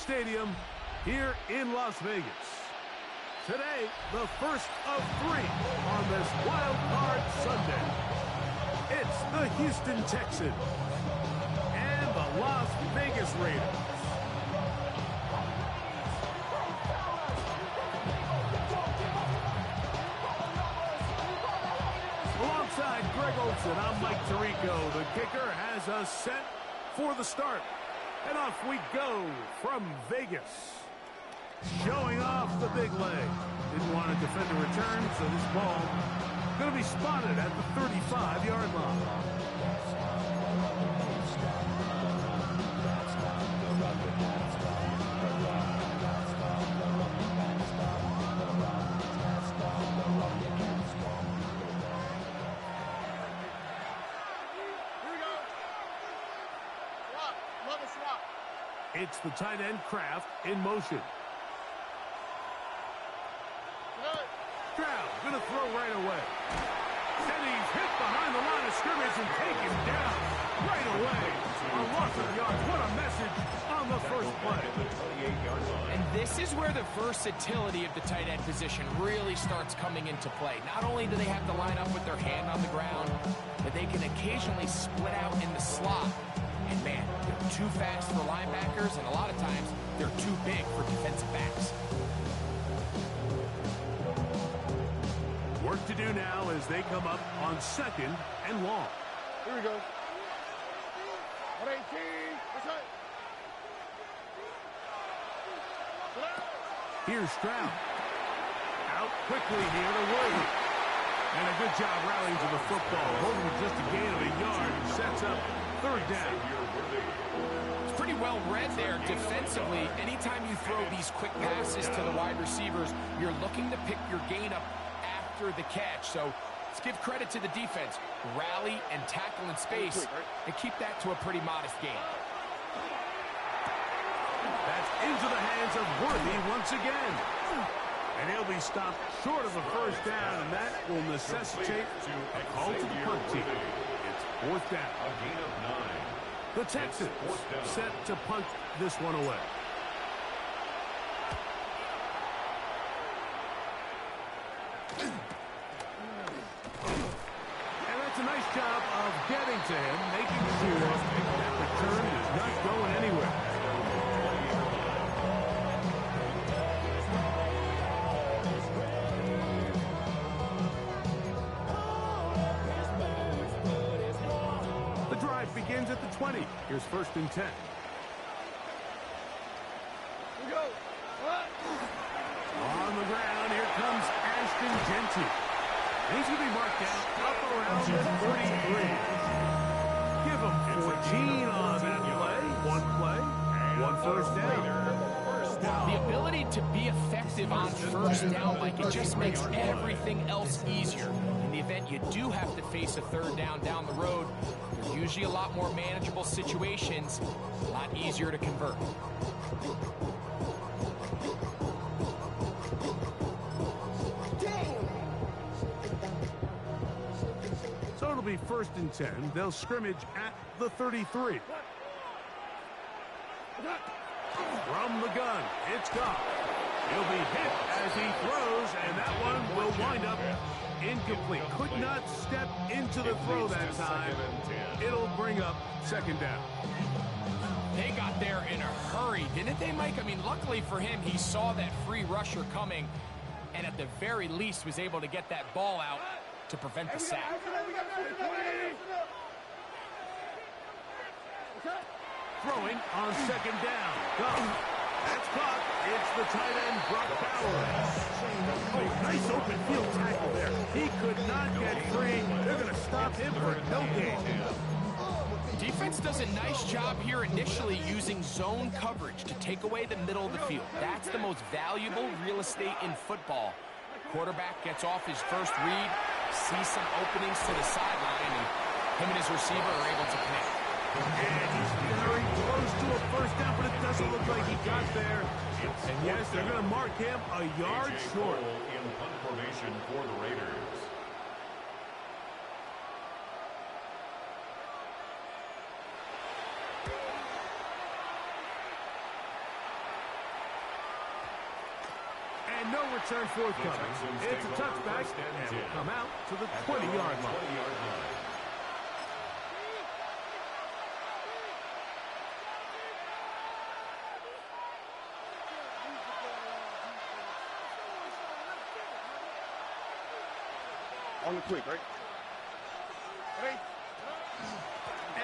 Stadium here in Las Vegas. Today, the first of 3 on this Wild Card Sunday. It's the Houston Texans and the Las Vegas Raiders. Alongside Greg Olson, I'm Mike Tirico. The kicker has us set for the start. And off we go from Vegas. Showing off the big leg. Didn't want to defend a return, so this ball going to be spotted at the 35-yard line. It's the tight end Kraft in motion. Stroud going to throw right away. And he's hit behind the line of scrimmage and taken down right away. A loss of yards. What a message on the first play. And this is where the versatility of the tight end position really starts coming into play. Not only do they have to line up with their hand on the ground, but they can occasionally split out in the slot. And man, they're too fast for linebackers, and a lot of times they're too big for defensive backs. Work to do now as they come up on 2nd and long. Here we go. 118. Here's Stroud. Out quickly here to Williams. And a good job rallying to the football. Holding just a gain of a yard and sets up 3rd down. It's pretty well read there defensively. Anytime you throw these quick passes to the wide receivers, you're looking to pick your gain up after the catch. So let's give credit to the defense. Rally and tackle in space and keep that to a pretty modest gain. That's into the hands of Worthy once again. And he'll be stopped short of the 1st down, and that will necessitate a call to the punt team. It's 4th down. A gain of 9. The Texans set to punt this one away. And that's a nice job of getting to him, making sure that return is not going anywhere. The drive begins at the 20. Here's 1st and 10. Here we go. On the ground, here comes Ashton Genty. He's going to be marked down up around the 33. Give him 14 on that play. One first down. The ability to be effective on 1st down, like it just makes everything else easier. In the event you do have to face a 3rd down the road, they're usually a lot more manageable situations, a lot easier to convert. So it'll be 1st and 10. They'll scrimmage at the 33. From the gun, it's Goff. He'll be hit as he throws, and that one will wind up incomplete. Could not step into the throw that time. It'll bring up 2nd down. They got there in a hurry, didn't they, Mike? I mean, luckily for him, he saw that free rusher coming, and at the very least was able to get that ball out to prevent the sack. Throwing on 2nd down. Goff. That's caught. It's the tight end, Brock Bowers. Oh, nice open field tackle there. He could not get free. They're going to stop him for no gain. Defense does a nice job here initially using zone coverage to take away the middle of the field. That's the most valuable real estate in football. Quarterback gets off his first read, sees some openings to the sideline, and him and his receiver are able to connect. And he's very close to a 1st down, but it doesn't look like he got there. And yes, they're going to mark him a yard short. In punt formation for the Raiders. And no return forthcoming. It's a touchback, and will come out to the 20-yard line. On the quick, right? Ready?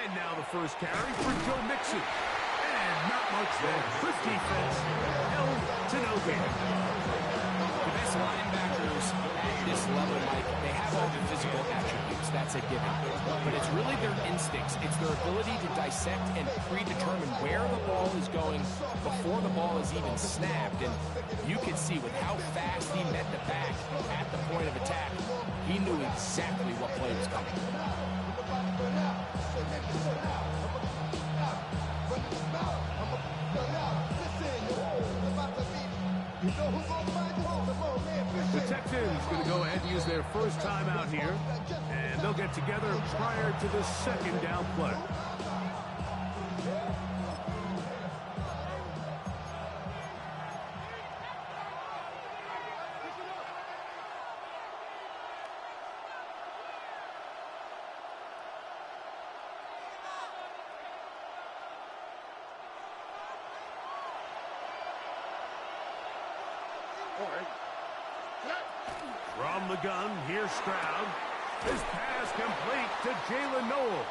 And now the first carry for Joe Mixon. And not much there. Good defense. Held to no gain. The best linebackers at this level, Mike, they have all the physical attributes. That's a given. But it's really their instincts. It's their ability to dissect and predetermine where the ball is going before the ball is even snapped. And you can see with how fast he met the back at the point of attack, he knew exactly what play was coming. The Texans going to go ahead and use their first time out here, and they'll get together prior to the second down play. From the gun, here's Stroud. His pass complete to Jalen Noel.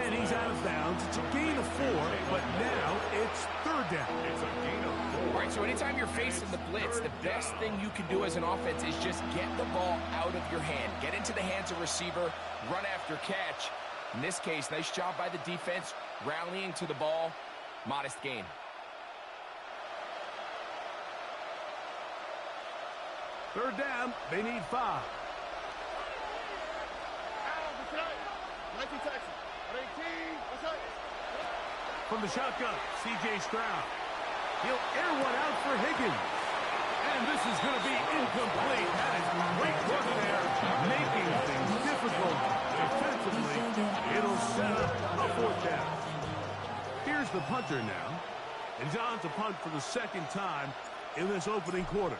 And he's out of bounds. It's a gain of 4, but now it's third down. It's a gain of 4. All right, so anytime you're facing the blitz, the best thing you can do as an offense is just get the ball out of your hand. Get into the hands of receiver, run after catch. In this case, nice job by the defense, rallying to the ball. Modest gain. Third down, they need 5. From the shotgun, C.J. Stroud. He'll air one out for Higgins. And this is going to be incomplete. That is great work there, making things difficult defensively. It'll set up a fourth down. Here's the punter now. And John's a punt for the second time in this opening quarter.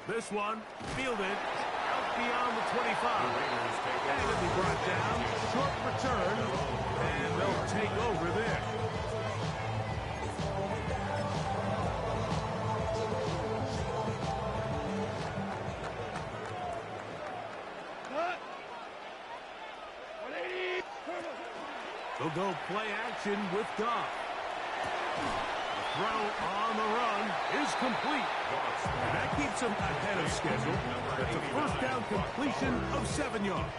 This one, fielded, out beyond the 25. And it'll be brought down, short return, and they'll take over there. They'll go play action with Goff. Throw on the run is complete. And that keeps him ahead of schedule. That's a first down completion of 7 yards.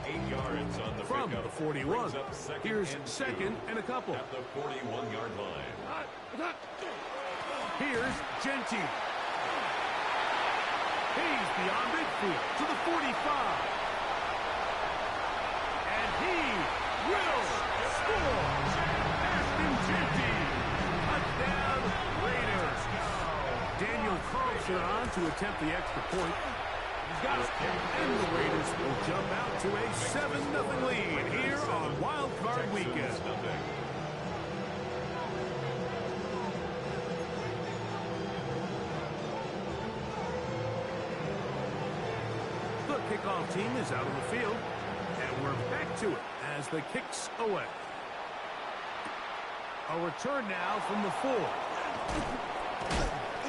8 yards on the From the 41. Here's second and a couple. At the 41-yard line. Here's Genty. He's beyond midfield to the 45. And he will score. Ashton Genty. Touchdown, Raiders. Daniel Carlson on to attempt the extra point. He's got it. And the Raiders will jump out to a 7-0 lead here on Wild Card Weekend. The kickoff team is out on the field. And we're back to it as the kicks away. A return now from the 4.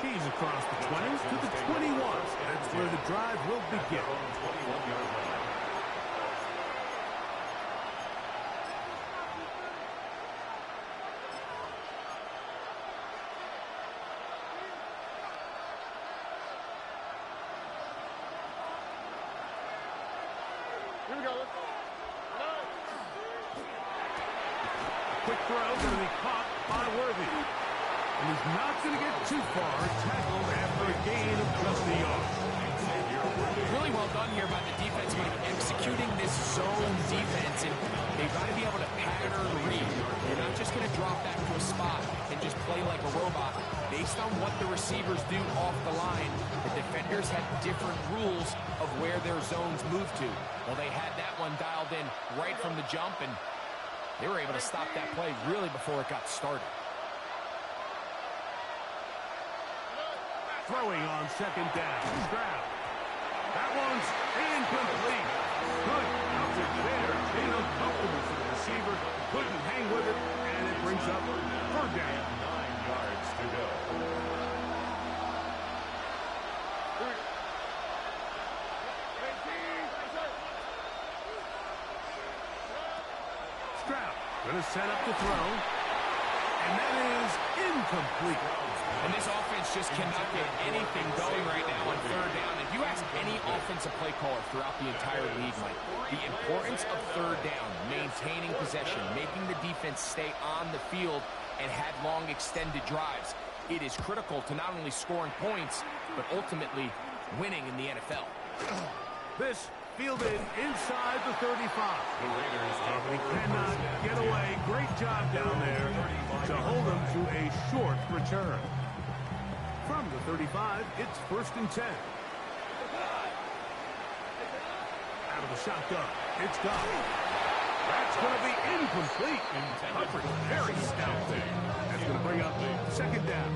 He's across the 20 to the 21. That's where the drive will begin. Here we go. Quick throw going to be caught by Worthy. And he's not going to get too far. Tackled after a gain of just a yard. Really well done here by the defense, executing this zone defense, and they've got to be able to pattern read. They're not just going to drop back to a spot and just play like a robot. Based on what the receivers do off the line, the defenders have different rules of where their zones move to. Well, they had that one dialed in right from the jump, and They were able to stop that play really before it got started. Throwing on second down. Stroud. That one's incomplete. Good coverage there. Uncomfortable for the receiver. Couldn't hang with it, and it brings up third down. 9 yards to go. Stroud going to set up the throw, and that is incomplete. And this offense just cannot get anything going right now on third down. If you ask any offensive play caller throughout the entire league, Mike, the importance of third down, maintaining possession, making the defense stay on the field, and have long extended drives, it is critical to not only scoring points, but ultimately winning in the NFL. This fielded inside the 35. The Raiders take He over cannot first down. get away. Great job down there to hold him to a short return. From the 35, it's 1st and 10. Out of the shotgun, it's gone. That's going to be incomplete. Coverage very stout. That's going to bring up second down.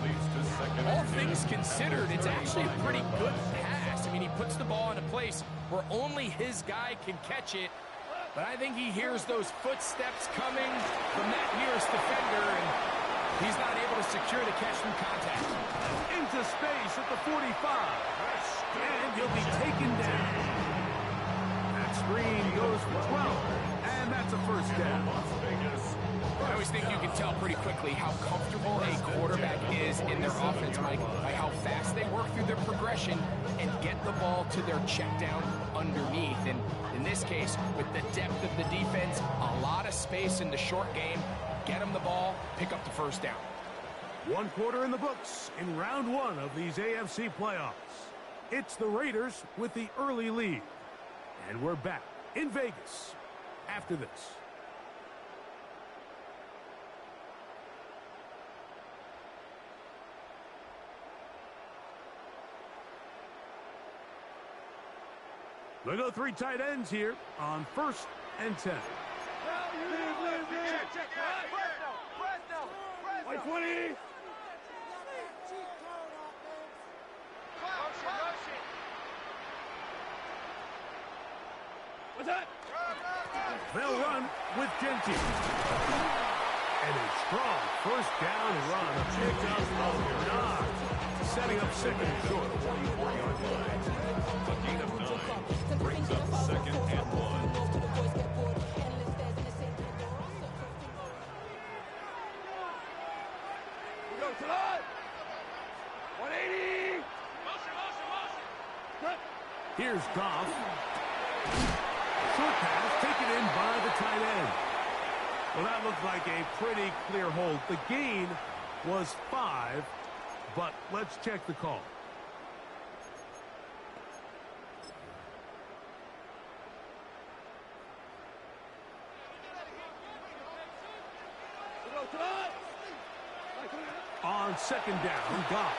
Leads to second All and 10. things considered, it's actually a pretty good pass. I mean, he puts the ball in a place where only his guy can catch it. But I think he hears those footsteps coming from that nearest defender, and he's not able to secure the catch from contact. Into space at the 45. And he'll be taken down. That screen goes for 12. And that's a first down. I always think you can tell pretty quickly how comfortable a quarterback is in their offense, Mike, by how fast they work through their progression and get the ball to their check down underneath. And in this case, with the depth of the defense, a lot of space in the short game, get them the ball, pick up the first down. 1 quarter in the books in round 1 of these AFC playoffs. It's the Raiders with the early lead. And we're back in Vegas after this. They go 3 tight ends here on 1st and 10. White 20. What's that? They'll run with Genty. And a strong first down run. A pickup of 9. Setting up second and short. 24-yard line. A gain of 9 brings up second and 1. We go to the 180. Here's Goff. Short pass taken in by the tight end. Well, that looked like a pretty clear hold. The gain was 5, but let's check the call. On second down, Goff.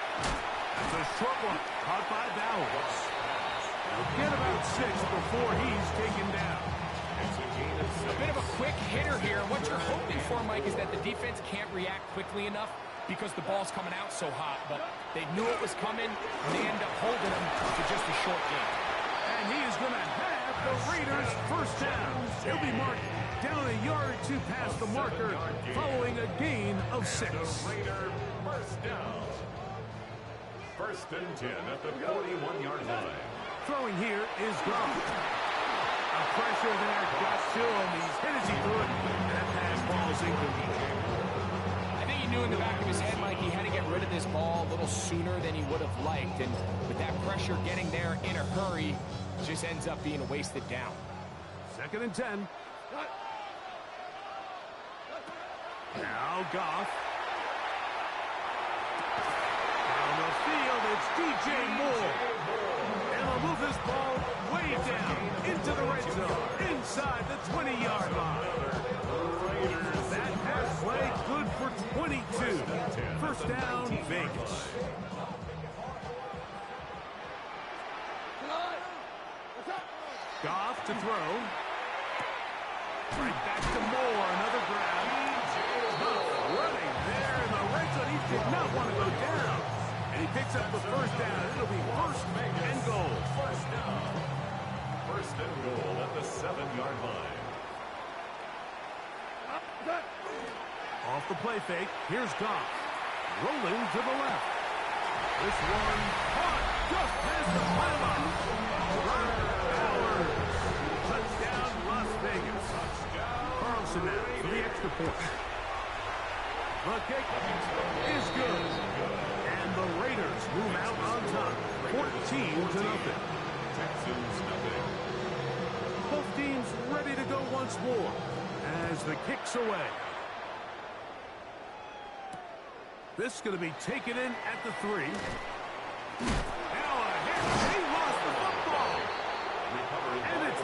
That's a short one, caught by Bowers. He'll get about 6 before he's taken down. A bit of a quick hitter here. What you're hoping for, Mike, is that the defense can't react quickly enough because the ball's coming out so hot. But they knew it was coming, and they end up holding him for just a short game. And he is going to have the Raiders' first down. He'll be marked down a yard or 2 past the marker following a gain of 6. Raider first down. 1st and 10 at the 41-yard line. Throwing here is Goff. A pressure there got to him. He's hit as he threw it, and that pass falls incomplete. I think he knew in the back of his head, Mike, he had to get rid of this ball a little sooner than he would have liked. And with that pressure getting there in a hurry, it just ends up being a wasted down. 2nd and 10. Now Goff. Down the field, it's DJ Moore. And they'll move this ball way down into the red zone, inside the 20-yard line. That pass play good for 22. First down, Vegas. Goff to throw. Right back to Moore. picks up the first down. It'll be first and goal. First down. First and goal at the 7-yard line. Off the play fake, here's Goff. Rolling to the left. This one caught just past the pylon. Bowers. Touchdown, Las Vegas. Carlson now for the extra point. The kick is good. And the Raiders move out on top, 14-0. Texans nothing. Both teams ready to go once more as the kick's away. This is going to be taken in at the 3. Now a hit. He lost the football. And it's...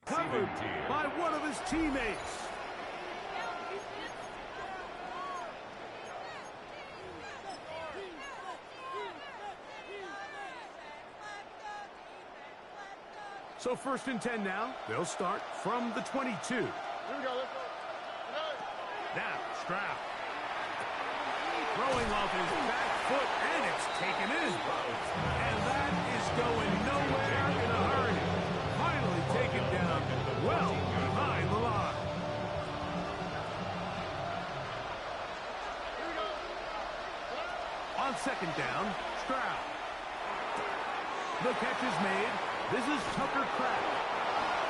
covered by one of his teammates. So first and 10 now. They'll start from the 22. Here we go, let's go. Now, Stroud. Throwing off his back foot, and it's taken in. And that is going nowhere in a hurry. Finally taken down well behind the line. On second down, Stroud. The catch is made. This is Tucker Kraft.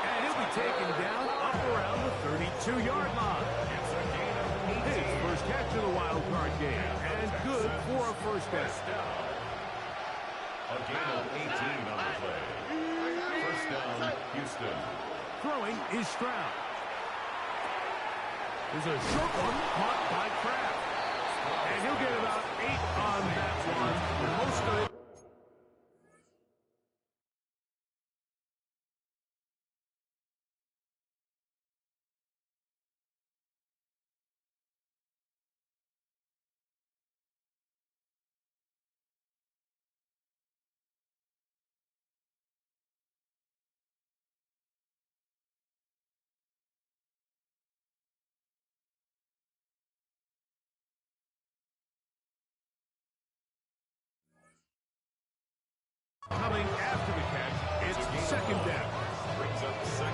And he'll be taken down up around the 32-yard line. His first catch of the wild card game, and good for a first down. A gain of 18 on the play. First down, Houston. Throwing is Stroud. There's a short one caught by Kraft. And he'll get about 8 on that one. Most of it. Coming after the catch, it's second down.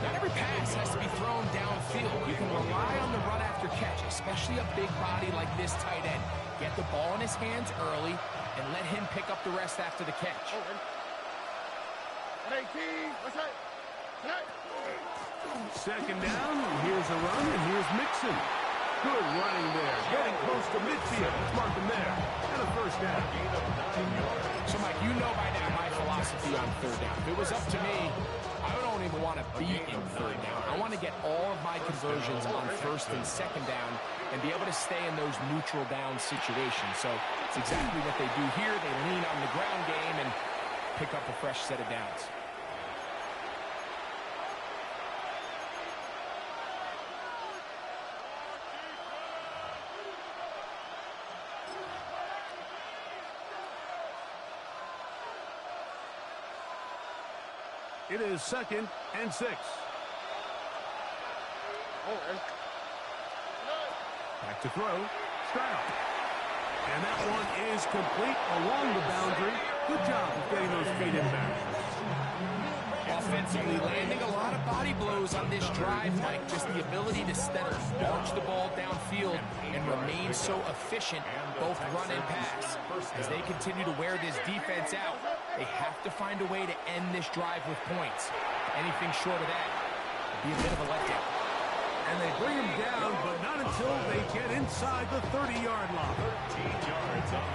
Not every pass has to be thrown downfield. You can rely on the run after catch, especially a big body like this tight end. Get the ball in his hands early and let him pick up the rest after the catch. Second down, here's a run, and here's Mixon. Good running there, getting close to midfield. Let's mark him there. And a first down. So, Mike, you know by now my philosophy on third down. If it was up to me, I don't even want to be in third down. I want to get all of my conversions on first and second down and be able to stay in those neutral down situations. So it's exactly what they do here. They lean on the ground game and pick up a fresh set of downs. It is second and 6. Back to throw. Stroud. And that one is complete along the boundary. Good job of getting those feet in bounds. Offensively landing a lot of body blows on this drive, Mike. Just the ability to launch the ball downfield and remain so efficient, both run and pass. As they continue to wear this defense out, they have to find a way to end this drive with points. Anything short of that would be a bit of a letdown. And they bring him down, but not until they get inside the 30-yard line.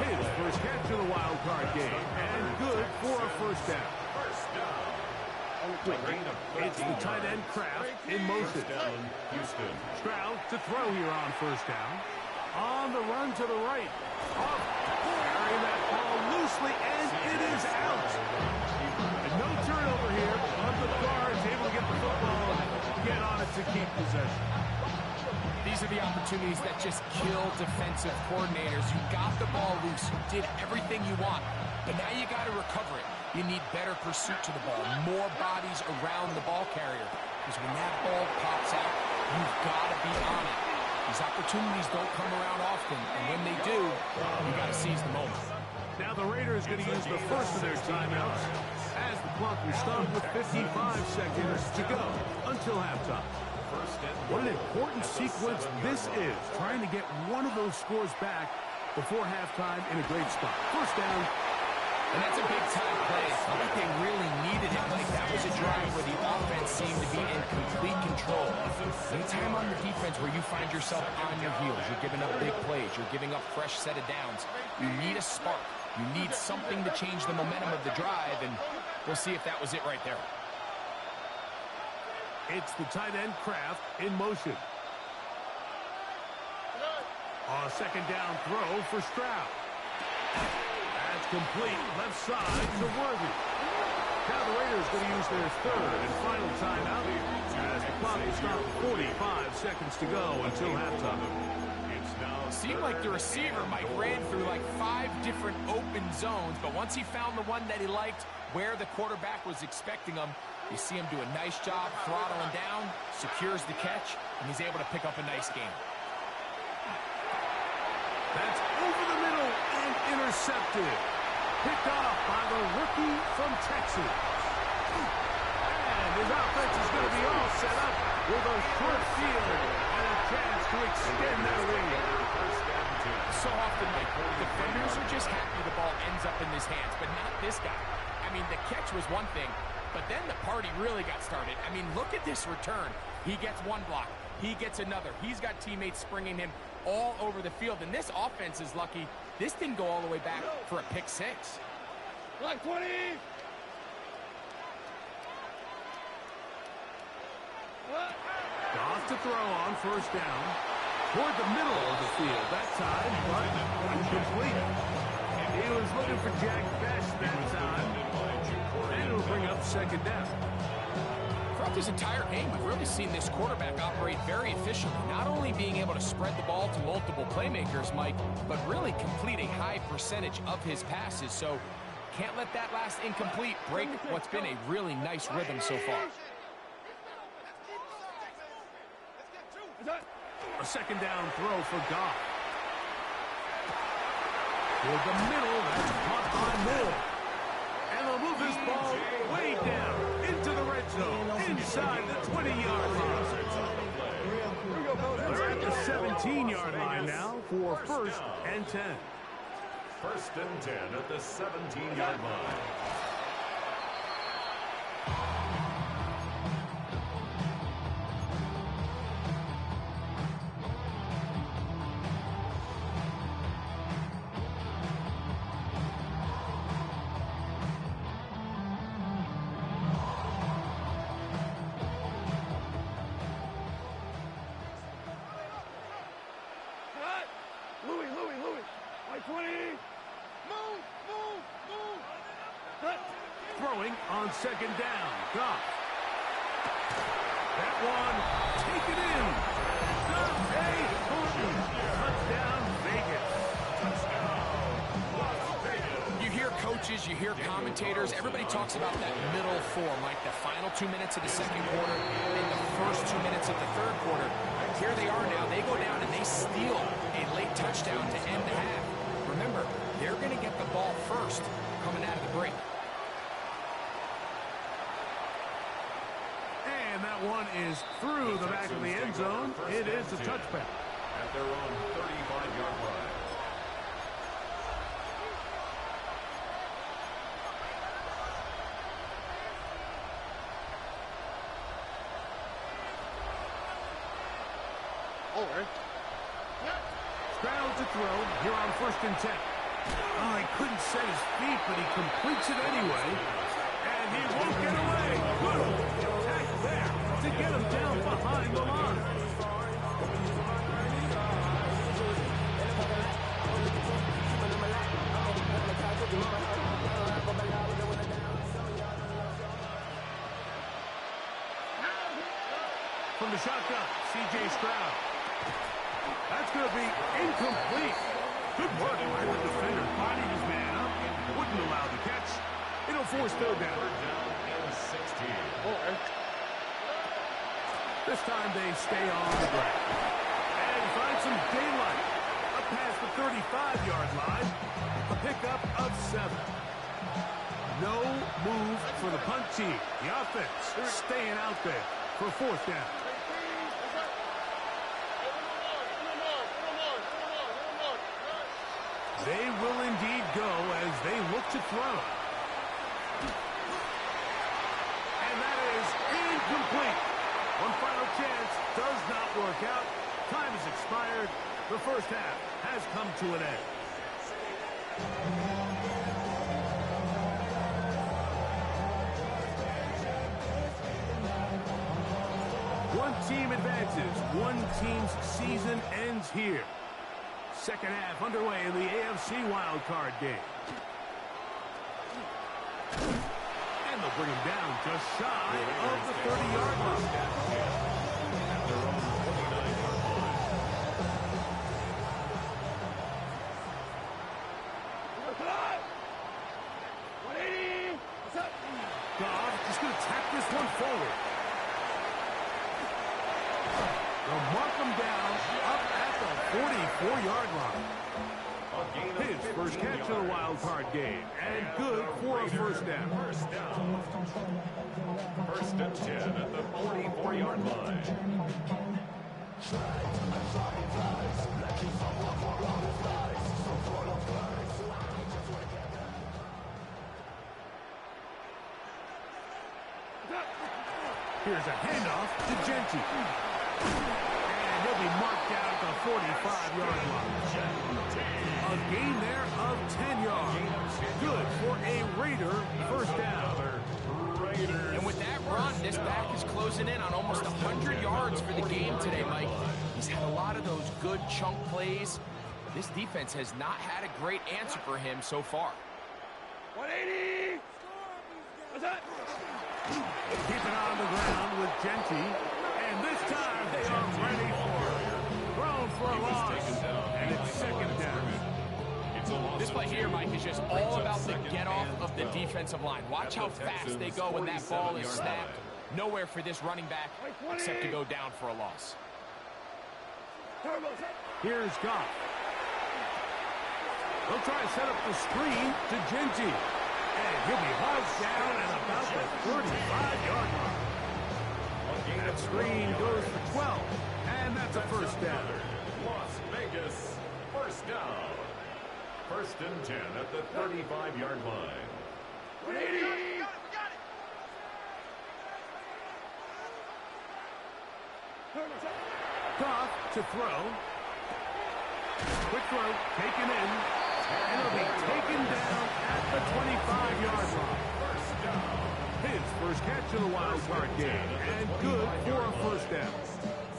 His first catch of the wild card game, and good for a first down. It's the tight end Kraft in motion. Stroud to throw here on first down. On the run to the right. Off. Carrying that ball loosely, and it is out. And no turnover here, but the guard's able to get the football, get on it to keep possession. These are the opportunities that just kill defensive coordinators. You got the ball loose. You did everything you want. But now you got to recover it. You need better pursuit to the ball, more bodies around the ball carrier. Because when that ball pops out, you've got to be on it. These opportunities don't come around often, and when they do, you got to seize the moment. Now the Raiders going to use the first of their timeouts as the clock will stop with 55 seconds to go until halftime. What an important sequence this is, trying to get one of those scores back before halftime in a great spot. First down. And that's a big-time play. I think they really needed it. Like, that was a drive where the offense seemed to be in complete control. Anytime on the defense where you find yourself on your heels, you're giving up big plays, you're giving up fresh set of downs, you need a spark. You need something to change the momentum of the drive, and we'll see if that was it right there. It's the tight end Kraft in motion. A second down throw for Stroud. That's complete. Left side to Worthy. Now the Raiders going to use their third and final timeout as the clock will stop 45 seconds to go until halftime. It seemed like the receiver, Mike, ran through like 5 different open zones, but once he found the one that he liked where the quarterback was expecting him, you see him do a nice job throttling down, secures the catch, and he's able to pick up a nice gain. That's over the middle and intercepted. Picked off by the rookie from Texas. And his offense is going to be all set up with a short field and a chance to extend their lead. So often, Mike, defenders are just happy the ball ends up in his hands, but not this guy. I mean, the catch was one thing, but then the party really got started. I mean, look at this return. He gets one block. He gets another. He's got teammates springing him all over the field, and this offense is lucky. This didn't go all the way back for a pick six. Black 20! Off to throw on first down. toward the middle of the field that time, but incomplete. He was looking for Jack Best that time, and it'll bring up second down. Throughout this entire game, we've really seen this quarterback operate very efficiently, not only being able to spread the ball to multiple playmakers, Mike, but really complete a high percentage of his passes. So can't let that last incomplete break what's been a really nice rhythm so far. A second down throw for Goff. Toward the middle, that's caught by Moore. And they'll move this ball way down into the red zone, inside the 20-yard line. They're at the 17-yard line now for first and 10. First and 10 at the 17-yard line. Louis. Like 20. Move. Throwing on second down. Goff. That one taken in. Dante Thornton. Touchdown, Vegas. You hear coaches, you hear commentators, everybody talks about that middle four, Mike, the final 2 minutes of the second quarter and the first 2 minutes of the third quarter. Here they are now. They go down and they steal a late touchdown to end the half. Remember, they're going to get the ball first coming out of the break. And that one is through the back of the end zone. It is a touchback. At their own 35-yard line. Straddled to throw here on first and 10. Oh, he couldn't set his feet, but he completes it anyway. And he won't get away. Good attack there to get him down behind the line. From the shotgun, C.J. Stroud. That's going to be incomplete. Good work by the defender, finding his man up. Wouldn't allow the catch. It'll force third down. And 16. This time they stay on the ground. And find some daylight. Up past the 35-yard line. A pickup of 7. No move for the punt team. The offense staying out there for fourth down. They will indeed go as they look to throw. And that is incomplete. One final chance does not work out. Time has expired. The first half has come to an end. One team advances. One team's season ends here. Second half underway in the AFC wildcard game. And they'll bring him down just shy of the 30-yard line. At their own 29-yard line. Goff just going to tap this one forward. They'll mark him down up at the 44-yard line. His first catch of the wild card game, and good for a first down. First and 10 at the 44-yard line. Here's a handoff to Genty. And he'll be marked down at the 45-yard line. A gain there of 10 yards. Good for a Raider first down. And with that run, this back is closing in on almost 100 yards for the game today, Mike. He's had a lot of those good chunk plays. This defense has not had a great answer for him so far. 180! What's that? Keep it on the ground with Genty. And this time they are ready for it. Thrown for a loss. And it's second down. This play here, Mike, is just all about the get-off of the defensive line. Watch how fast they go when that ball is snapped. Nowhere for this running back except to go down for a loss. Here's Goff. He'll try to set up the screen to Genty. And he'll be hugged down at about the 35-yard line. That screen goes for 12. And that's a first down. Las Vegas, first down. First and 10 at the 35-yard line. 180! Goff to throw. Quick throw, taken in. And it'll be taken down at the 25-yard line. His first catch in the wild card game. And good for a first down.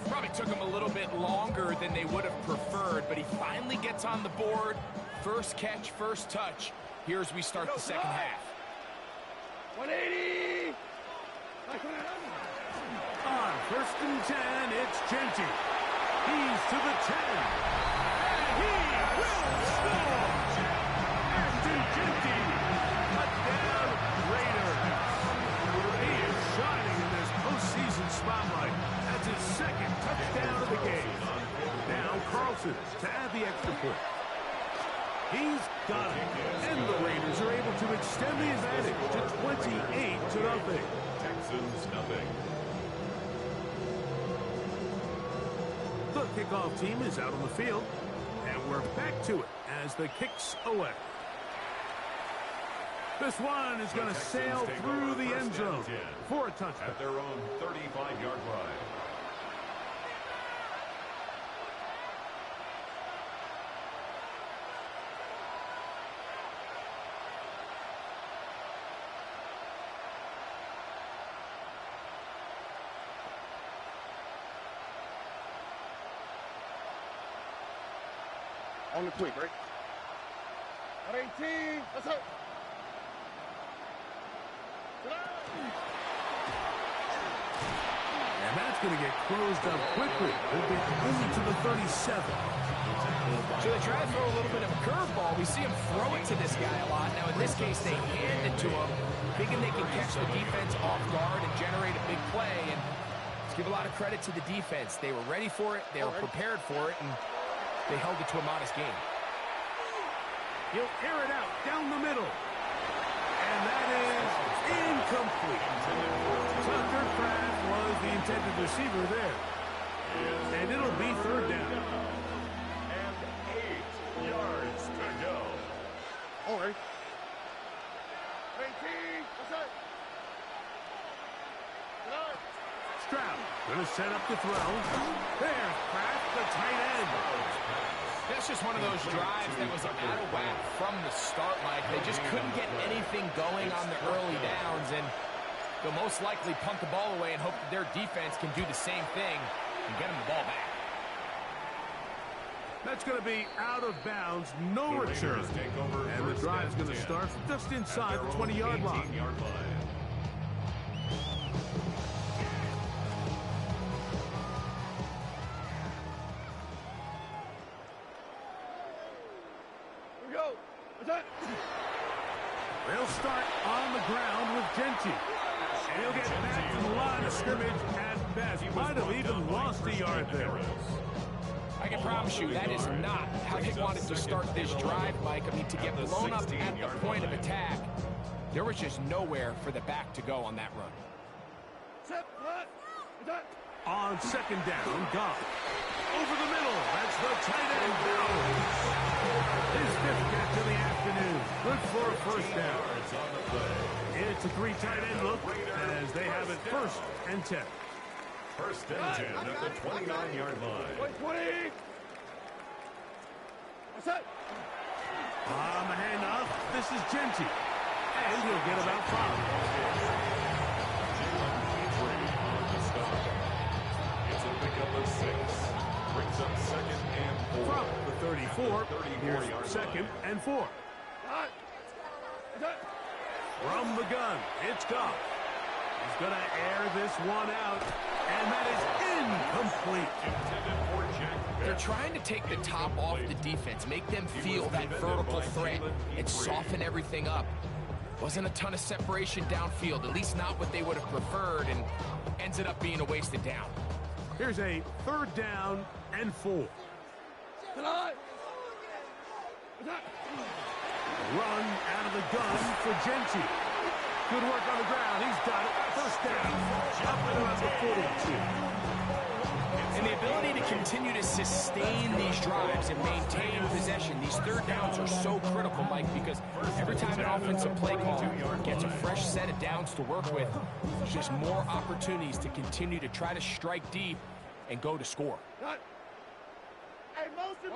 Probably took him a little bit longer than they would have preferred, but he finally gets on the board. First catch, first touch. Here as we start the second half. 180! On first and 10, it's Genty. He's to the 10. And he will score! Ashton Genty. Touchdown, Raiders. He is shining in this postseason spotlight. That's his second touchdown of the game. Now Carlson to add the extra point. He's got it. And the Raiders are able to extend the advantage to 28-0. Texans nothing. The kickoff team is out on the field. And we're back to it as the kick's away. This one is going to sail through the end zone for a touchdown. At their own 35-yard line. On the quick, right? 118. Let's go. And that's going to get closed up quickly. We'll be only to the 37. So they try to throw a little bit of a curveball. We see him throw it to this guy a lot. Now, in this case, they hand it to him, thinking they can catch the defense off guard and generate a big play. And let's give a lot of credit to the defense. They were ready for it. They were prepared for it. And they held it to a modest game. He'll air it out down the middle. And that is incomplete. Tucker Kraft was the intended receiver there. And it'll be third down. And 8 yards to go. All right. 18. Let's go. Stroud going to set up the throw. There's Kraft, the tight end. That's just one of those drives that was out of whack from the start, Mike. They just couldn't get anything going on the early downs, and they'll most likely punt the ball away and hope that their defense can do the same thing and get them the ball back. That's going to be out of bounds, no return. And the drive's going to start just inside the 20-yard line. They'll start on the ground with Genty. And he'll get back to the line of scrimmage at best. Might have even lost a yard there. I can promise you that is not how they wanted to start this drive, Mike. I mean, to get blown up at the point of attack, there was just nowhere for the back to go on that run. On second down, Goff. Over the middle. That's the tight end. His fifth catch of the afternoon. Good for a first down. It's a three tight end look as they have it first and 10. First and 10 at the 29-yard line. 20. What's that? On the handoff, this is Genty. And he'll get about 5. number 6. Brings up second and 4. From the 34, here's second and 4. From the gun, it's Goff. He's going to air this one out, and that is incomplete. They're trying to take the top off the defense, make them feel that vertical threat, and soften everything up. Wasn't a ton of separation downfield, at least not what they would have preferred, and ends it up being a wasted down. Here's a 3rd down and 4. Run out of the gun for Genti. Good work on the ground. He's got it. 1st down. Up and around the 42. And the ability to continue to sustain these drives and maintain possession, these 3rd downs are so critical, Mike, because every time an offensive play call gets a fresh set of downs to work with, there's just more opportunities to continue to try to strike deep and go to score. Hey, motion.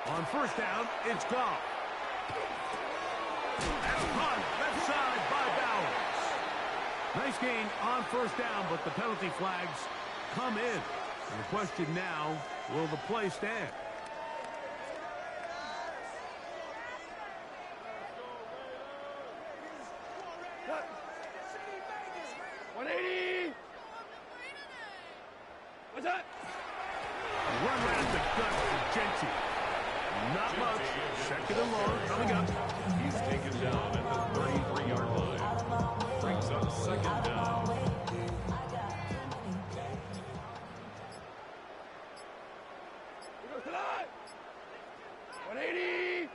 On 1st down, it's Goff. And a punt, left side by Bowers. Nice gain on 1st down, but the penalty flags come in. And the question now, will the play stand? What's that? Run right at the gut for Genti. Not much. 2nd and long coming up. He's taken down at the 33-yard line. Brings up 2nd down. Here goes tonight. 180.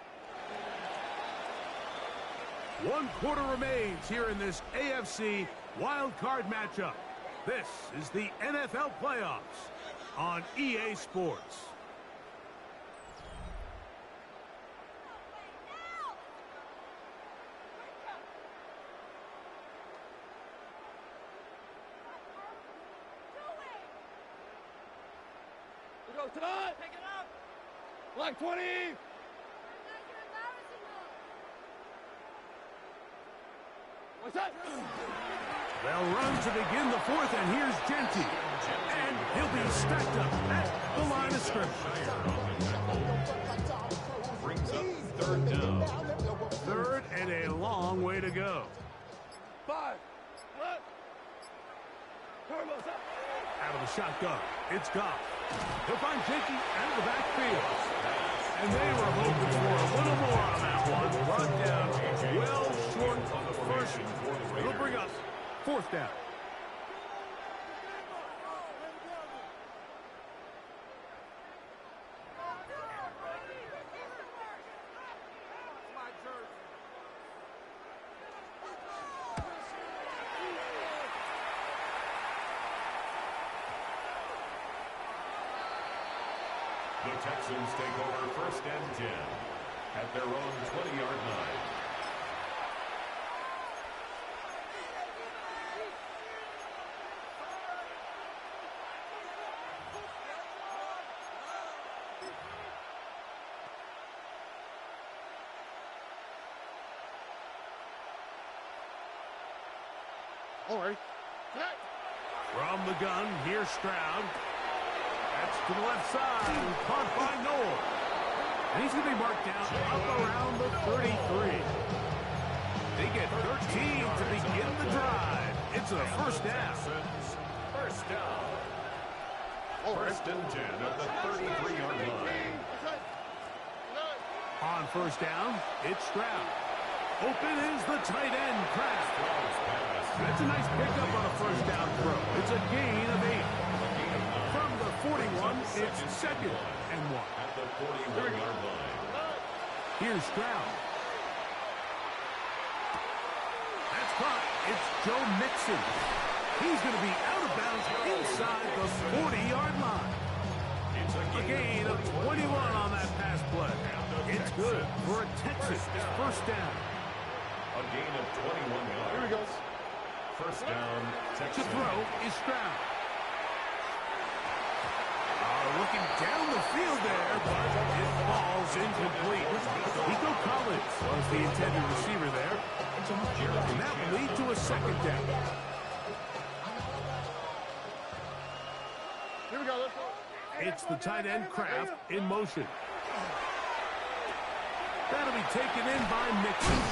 1 quarter remains here in this AFC wild card matchup. This is the NFL playoffs on EA Sports. Here goes tonight. Pick it up. Black 20. What's that? They'll run to begin the 4th, and here's Genti. And he'll be stacked up at the line of scrimmage. Brings up 3rd down. 3rd and a long way to go. 5. Turbo's up. Out of the shotgun, it's Goff. He'll find Genti out of the backfield. And they were hoping for a little more on that one. Brought down well short of the 1st. It'll bring us 4th down. The Texans take over 1st and 10 at their own 20-yard line. All right. From the gun, here's Stroud. That's to the left side, caught by Noel. And he's going to be marked down up around the 33. They get 13 to begin the drive. It's a 1st down. 1st down. 1st and 10 at the 33-yard line. On 1st down, it's Stroud. Open is the tight end, Kraft. That's a nice pickup on a 1st down throw. It's a gain of 8. From the 41, it's 2nd and 1. At the 41-yard line. Here's Stroud. That's caught. It's Joe Mixon. He's going to be out of bounds inside the 40-yard line. A gain of 21 on that pass play. It's good for a Texas 1st down. A gain of 21 yards. Here he goes. 1st down, Texas. To throw is Stroud. Looking down the field there, but it falls incomplete. Nico Collins Was the intended receiver there. And that will lead to a second down. Here we go. Let's go. It's the tight end Kraft in motion. That'll be taken in by Mixon.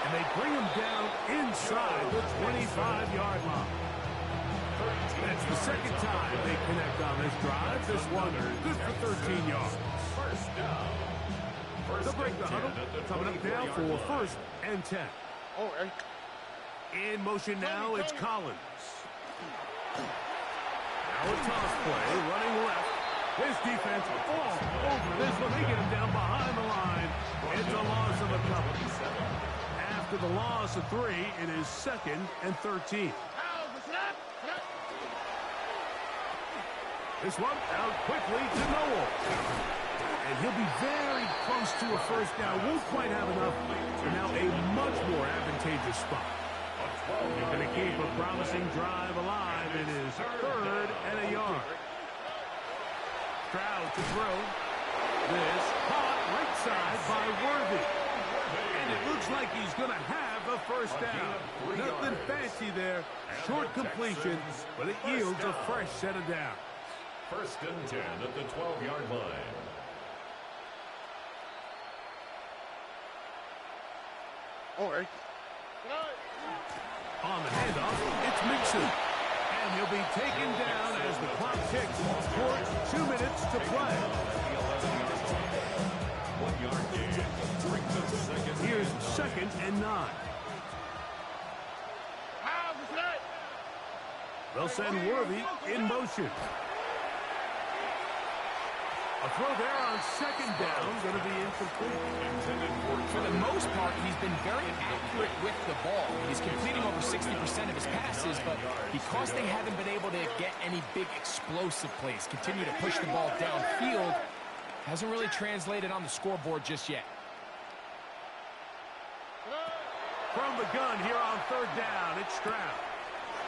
And they bring him down inside the 25-yard line. That's the second time they connect on this drive. This one good for 13 yards. First down. They'll break the huddle. Coming up now for first and 10. Oh, hey. In motion now, it's Collins. Now a toss play, running left. This defense all over this one. They get him down behind the line. It's a loss of a couple. After the loss of 3, it is second and 13. This one out quickly to Noel. And he'll be very close to a first down. Won't quite have enough. So now a much more advantageous spot. They're going to keep a promising drive alive. It is third and a yard. Stroud to throw. This caught right side by Worthy. And it looks like he's going to have a first down. Nothing fancy there. Short completion, but it yields a fresh set of downs. First and 10 at the 12-yard line. Oh, hey. On the handoff, it's Mixon. And he'll be taken down as the clock ticks towards 2 minutes to play. 1-yard gain. Brings up second. Here's second and 9. They'll send Worthy in motion. A throw there on second down, going to be incomplete. For the most part, he's been very accurate with the ball. He's completing over 60% of his passes, but because they haven't been able to get any big explosive plays, continue to push the ball downfield, hasn't really translated on the scoreboard just yet. From the gun here on third down, it's Stroud.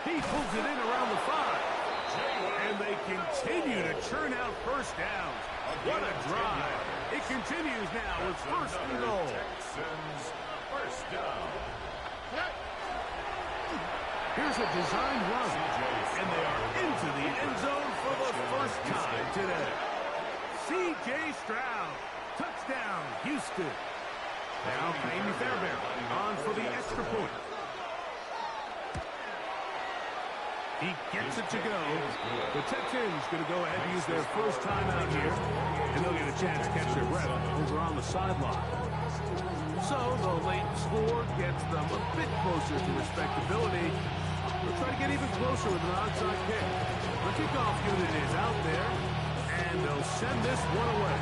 He pulls it in around the 5. And they continue to churn out first downs. What a drive. It continues now with first and goal. Texans first down. Here's a design run. And they are into the end zone for the first time today. C.J. Stroud. Touchdown, Houston. Now Amy Fairbairn on for the extra point. He gets it to go. The Texans going to go ahead and use their first time out here, and they'll get a chance to catch their breath over on the sideline. So the late score gets them a bit closer to respectability. They'll try to get even closer with an onside kick. The kickoff unit is out there, and they'll send this one away.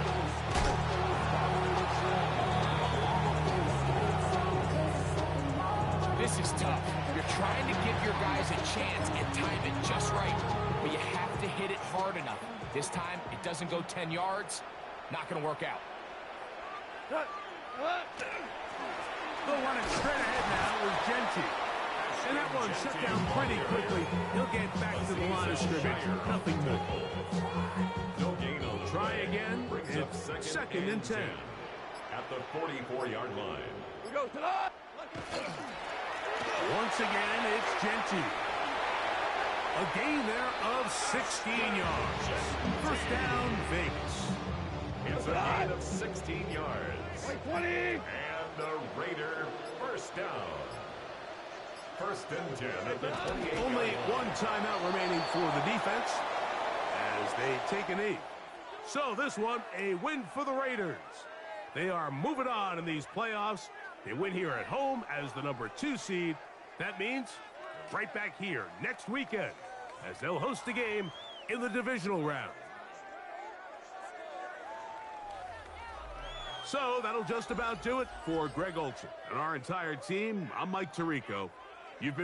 This is tough. You're trying to give your guys a chance and time it just right, but you have to hit it hard enough. This time, it doesn't go 10 yards. Not going to work out. They'll run it straight ahead now with Genty. And that one shut down pretty quickly. He'll get back to the line of scrimmage. Nothing more. No gain on Try again. It's second and 10. At the 44-yard line. We go tonight. Once again, it's Genty. A gain there of 16 yards. First down, Vegas. It's a gain of 16 yards. 20. And the Raider first down. First and 10 at the 28. Only one timeout remaining for the defense as they take a knee. So this one, a win for the Raiders. They are moving on in these playoffs. They win here at home as the number 2 seed. That means right back here next weekend as they'll host a game in the divisional round. So that'll just about do it for Greg Olson and our entire team. I'm Mike Tirico. You've been